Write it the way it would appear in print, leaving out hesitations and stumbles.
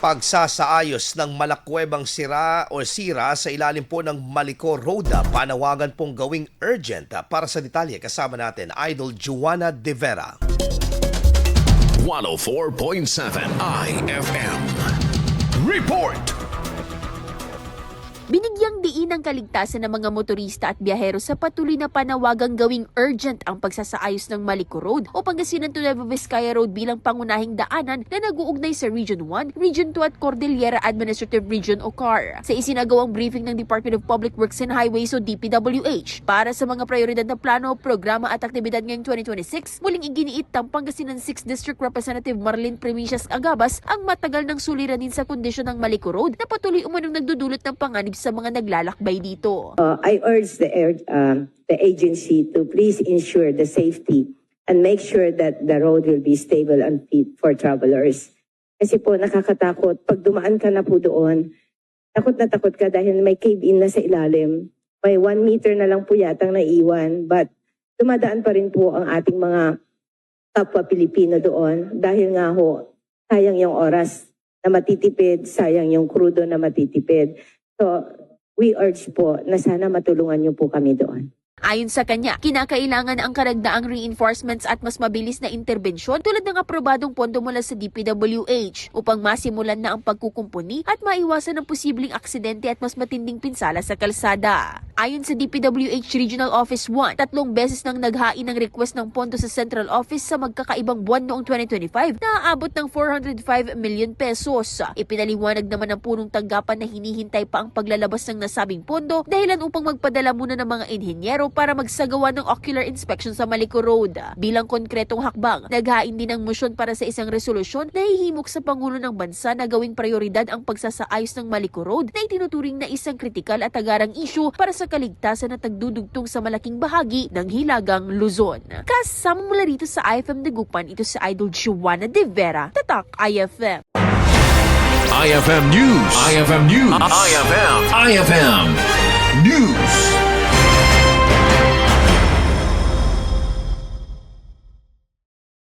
Pagsasaayos ng malakwebang sira sa ilalim po ng Maliko Road, panawagan pong gawing urgent. Para sa detalye, kasama natin Idol Joanna De Vera. 104.7 IFM Report. Binigyang diin ang kaligtasan ng mga motorista at biyahero sa patuloy na panawagang gawing urgent ang pagsasaayos ng Maliko Road o Pangasinan to Nueva Vizcaya Road bilang pangunahing daanan na nag-uugnay sa Region 1, Region 2 at Cordillera Administrative Region o CAR. Sa isinagawang briefing ng Department of Public Works and Highways o DPWH para sa mga prioridad na plano, programa at aktibidad ngayong 2026, muling iginiit ng Pangasinan 6th District Representative Marlene Premicias Agabas ang matagal ng suliranin sa kondisyon ng Maliko Road na patuloy umunong nagdudulot ng panganib sa mga naglalakbay dito. I urge the agency to please ensure the safety and make sure that the road will be stable and fit for travelers. Kasi po nakakatakot, pag dumaan ka na po doon, takot na takot ka dahil may cave-in na sa ilalim. May 1 meter na lang po yatang naiwan, but dumadaan pa rin po ang ating mga kapwa Pilipino doon dahil nga ho, sayang yung oras na matitipid, sayang yung krudo na matitipid. So, we urge po na sana matulungan niyo po kami doon. Ayon sa kanya, kinakailangan ang karagdaang reinforcements at mas mabilis na interbensyon tulad ng aprobadong pondo mula sa DPWH upang masimulan na ang pagkukumpuni at maiwasan ang posibleng aksidente at mas matinding pinsala sa kalsada. Ayon sa DPWH Regional Office 1, 3 beses nang naghain ng request ng pondo sa Central Office sa magkakaibang buwan noong 2025 na aabot ng 405 million pesos. Ipinaliwanag naman ng punong tanggapan na hinihintay pa ang paglalabas ng nasabing pondo dahilan upang magpadala muna ng mga inhenyero para magsagawa ng ocular inspection sa Maliko Road. Bilang konkretong hakbang, naghain din ng motion para sa isang resolusyon na hihimok sa Pangulo ng Bansa na gawing prioridad ang pagsasaayos ng Maliko Road na itinuturing na isang kritikal at agarang issue para sa kaligtasan at tagdudugtong sa malaking bahagi ng Hilagang Luzon. Kasama mula rito sa IFM Dagupan, ito si Idol Joanna De Vera, Tatak IFM. IFM News. IFM News. IFM News.